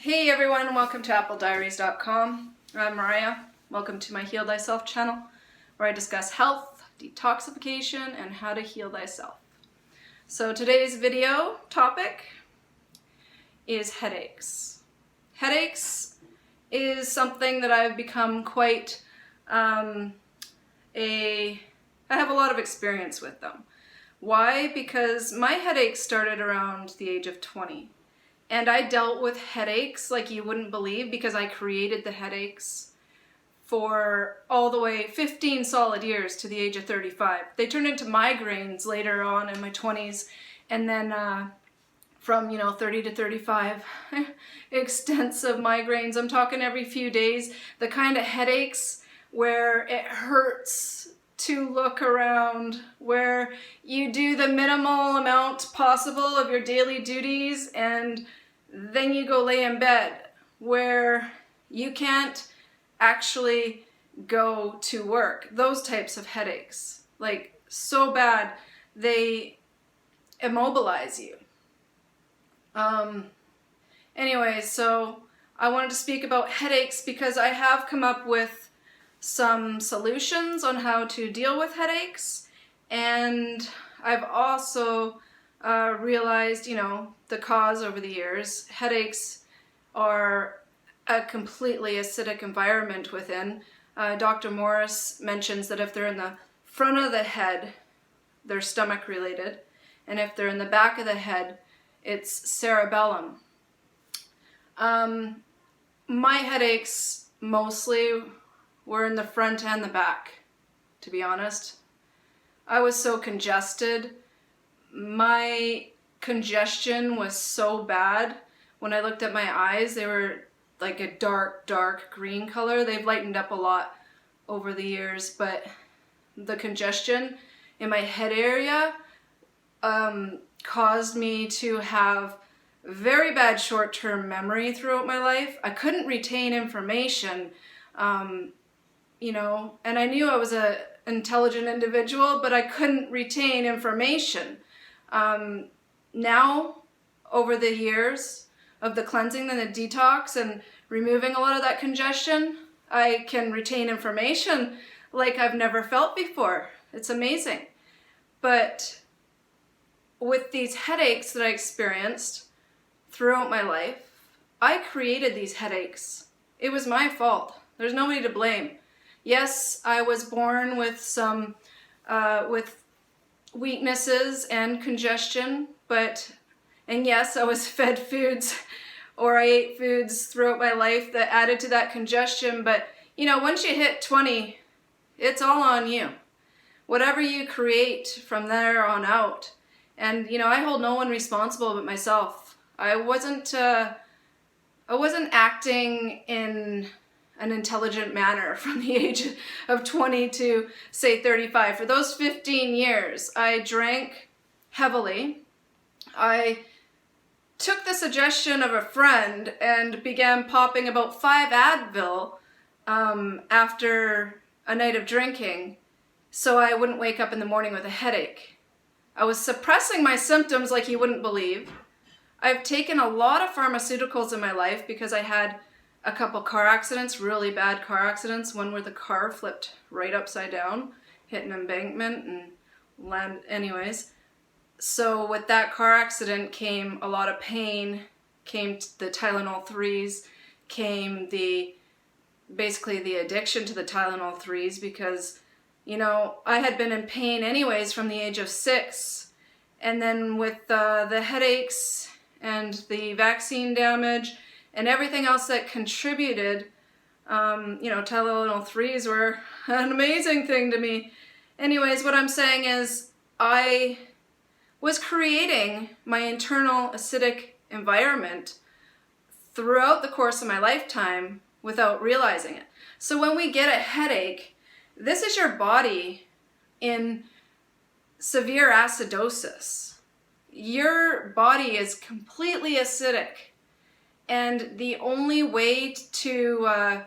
Hey everyone, welcome to applediaries.com. I'm Mariah. Welcome to my Heal Thyself channel, where I discuss health, detoxification, and how to heal thyself. So today's video topic is headaches. Headaches is something that I've become quite I have a lot of experience with them. Why? Because my headaches started around the age of 20. And I dealt with headaches like you wouldn't believe, because I created the headaches for all the way 15 solid years to the age of 35. They turned into migraines later on in my 20s, and then from 30 to 35, extensive migraines. I'm talking every few days, the kind of headaches where it hurts to look around, where you do the minimal amount possible of your daily duties and then you go lay in bed, where you can't actually go to work. Those types of headaches, like so bad they immobilize you. Anyway, so I wanted to speak about headaches because I have come up with some solutions on how to deal with headaches, and I've also realized, the cause over the years. Headaches are a completely acidic environment within. Dr. Morris mentions that if they're in the front of the head, they're stomach related, and if they're in the back of the head, it's cerebellum. My headaches mostly were in the front and the back, to be honest. I was so congested. My congestion was so bad. When I looked at my eyes, they were like a dark green color. They've lightened up a lot over the years, but the congestion in my head area caused me to have very bad short-term memory throughout my life. I couldn't retain information. And I knew I was an intelligent individual, but I couldn't retain information. Now, over the years of the cleansing and the detox and removing a lot of that congestion, I can retain information like I've never felt before. It's amazing. But with these headaches that I experienced throughout my life, I created these headaches. It was my fault. There's nobody to blame. Yes, I was born with some with weaknesses and congestion, and yes, I was fed foods or I ate foods throughout my life that added to that congestion. But once you hit 20, it's all on you. Whatever you create from there on out. And I hold no one responsible but myself. I wasn't acting in an intelligent manner from the age of 20 to say 35. For those 15 years, I drank heavily. I took the suggestion of a friend and began popping about 5 Advil after a night of drinking so I wouldn't wake up in the morning with a headache. I was suppressing my symptoms like you wouldn't believe. I've taken a lot of pharmaceuticals in my life because I had a couple car accidents, really bad car accidents. One where the car flipped right upside down, hit an embankment and landed. Anyways, so with that car accident came a lot of pain, came the Tylenol 3s, came basically the addiction to the Tylenol 3s because, I had been in pain anyways from the age of 6. And then with the headaches and the vaccine damage and everything else that contributed, Tylenol 3s were an amazing thing to me. Anyways, what I'm saying is I was creating my internal acidic environment throughout the course of my lifetime without realizing it. So when we get a headache, this is your body in severe acidosis. Your body is completely acidic. And the only way to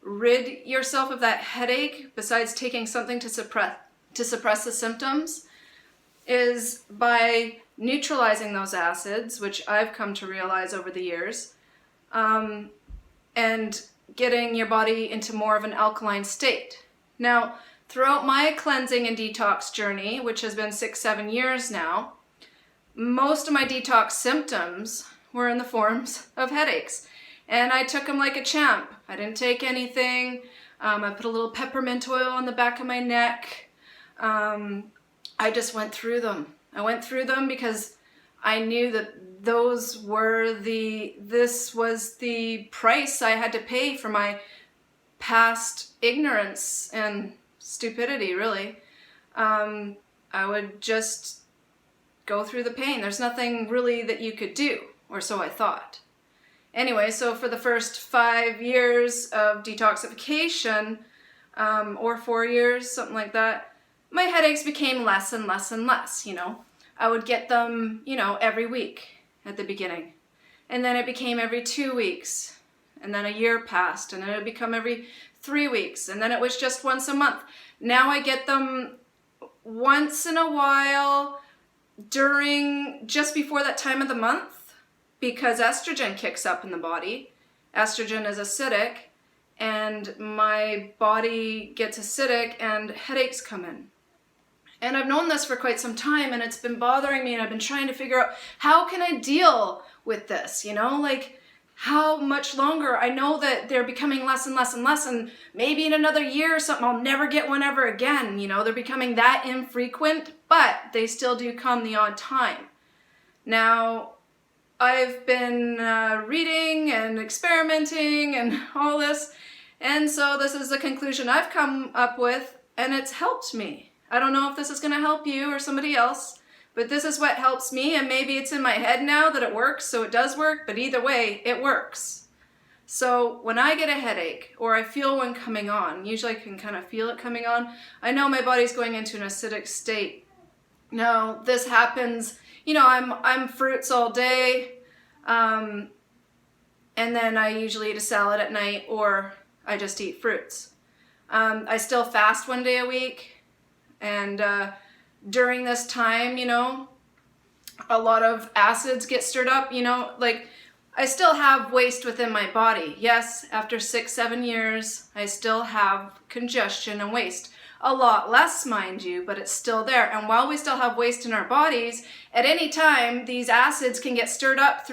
rid yourself of that headache, besides taking something to suppress the symptoms, is by neutralizing those acids, which I've come to realize over the years, and getting your body into more of an alkaline state. Now, throughout my cleansing and detox journey, which has been 6-7 years now, most of my detox symptoms were in the forms of headaches. And I took them like a champ. I didn't take anything. I put a little peppermint oil on the back of my neck. I just went through them. I went through them because I knew that this was the price I had to pay for my past ignorance and stupidity, really. I would just go through the pain. There's nothing really that you could do, or so I thought. Anyway, so for the first 5 years of detoxification, or 4 years, something like that, my headaches became less and less and less, I would get them, every week at the beginning. And then it became every 2 weeks. And then a year passed, and then it would become every 3 weeks. And then it was just once a month. Now I get them once in a while just before that time of the month, because estrogen kicks up in the body. Estrogen is acidic, and my body gets acidic and headaches come in. And I've known this for quite some time, and it's been bothering me, and I've been trying to figure out, how can I deal with this, how much longer? I know that they're becoming less and less and less, and maybe in another year or something, I'll never get one ever again, they're becoming that infrequent, but they still do come the odd time. Now, I've been reading and experimenting and all this, and so this is the conclusion I've come up with, and it's helped me. I don't know if this is going to help you or somebody else, but this is what helps me, and maybe it's in my head now that it works, so it does work, but either way, it works. So when I get a headache, or I feel one coming on, usually I can kind of feel it coming on, I know my body's going into an acidic state. Now, this happens, I'm fruits all day, and then I usually eat a salad at night, or I just eat fruits. I still fast 1 day a week, and during this time, a lot of acids get stirred up, I still have waste within my body. Yes, after 6-7 years, I still have congestion and waste. A lot less, mind you, but it's still there. And while we still have waste in our bodies, at any time, these acids can get stirred up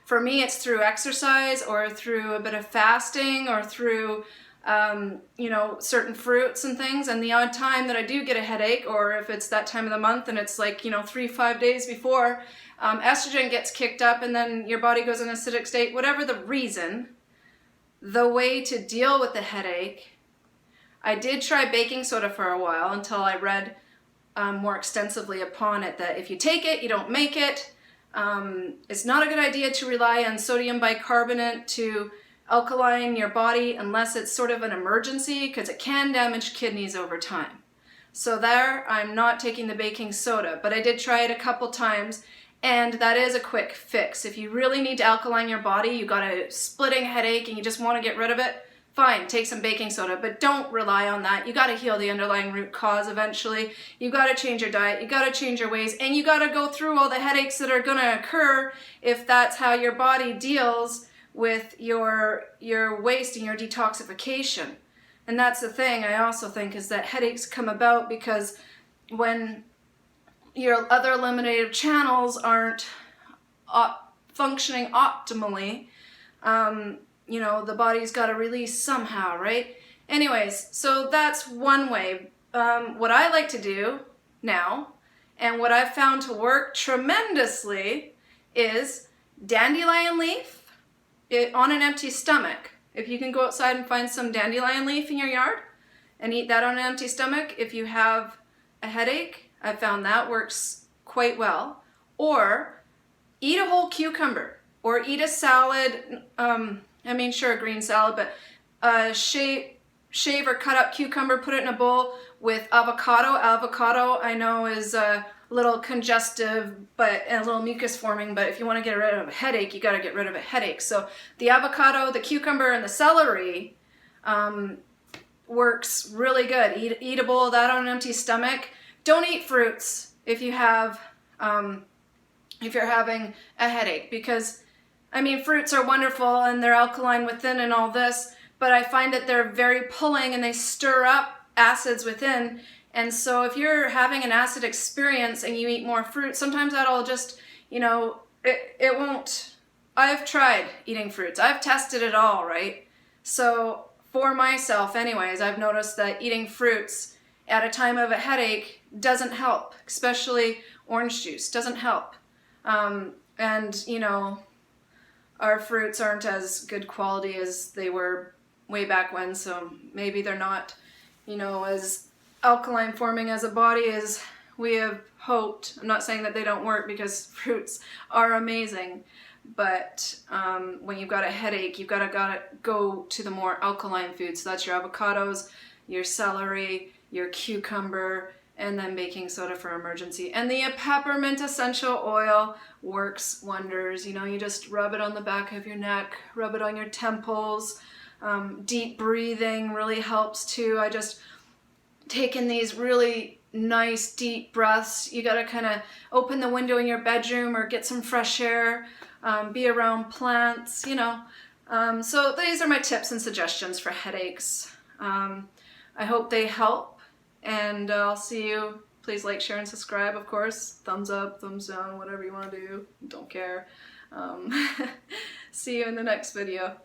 for me, it's through exercise, or through a bit of fasting, or through certain fruits and things. And the odd time that I do get a headache, or if it's that time of the month and it's 3-5 days before, estrogen gets kicked up, and then your body goes in an acidic state. Whatever the reason, the way to deal with the headache, I did try baking soda for a while until I read more extensively upon it, that if you take it, you don't make it. It's not a good idea to rely on sodium bicarbonate to alkaline your body unless it's sort of an emergency, because it can damage kidneys over time. So there, I'm not taking the baking soda, but I did try it a couple times, and that is a quick fix. If you really need to alkaline your body, you got a splitting headache and you just want to get rid of it, fine, take some baking soda, but don't rely on that. You got to heal the underlying root cause eventually. You got to change your diet, you got to change your ways, and you got to go through all the headaches that are going to occur if that's how your body deals with your waste and your detoxification. And that's the thing I also think, is that headaches come about because when your other eliminative channels aren't functioning optimally, the body's got to release somehow, right? Anyways, so that's one way. What I like to do now, and what I've found to work tremendously, is dandelion leaf on an empty stomach. If you can go outside and find some dandelion leaf in your yard and eat that on an empty stomach, if you have a headache, I found that works quite well. Or eat a whole cucumber, or eat a salad, sure, a green salad, but shave or cut up cucumber, put it in a bowl with avocado. Avocado, I know, is a little congestive and a little mucus forming, but if you want to get rid of a headache, you got to get rid of a headache. So the avocado, the cucumber, and the celery works really good. Eat a bowl of that on an empty stomach. Don't eat fruits if you have if you're having a headache, because I mean, fruits are wonderful and they're alkaline within and all this, but I find that they're very pulling and they stir up acids within. And so if you're having an acid experience and you eat more fruit, sometimes that'll just, you know, it won't. I've tried eating fruits. I've tested it all, right? So for myself anyways, I've noticed that eating fruits at a time of a headache doesn't help, especially orange juice doesn't help. And, you know, our fruits aren't as good quality as they were way back when, so maybe they're not, you know, as alkaline forming as a body as we have hoped. I'm not saying that they don't work, because fruits are amazing, but when you've got a headache, you've got to go to the more alkaline foods. So that's your avocados, your celery, your cucumber, and then baking soda for emergency. And the peppermint essential oil works wonders. You know, you just rub it on the back of your neck, rub it on your temples. Deep breathing really helps too. I just take in these really nice deep breaths. You gotta kind of open the window in your bedroom or get some fresh air, be around plants, you know. So these are my tips and suggestions for headaches. I hope they help. And I'll see you. Please like, share, and subscribe, of course. Thumbs up, thumbs down, whatever you want to do. Don't care. See you in the next video.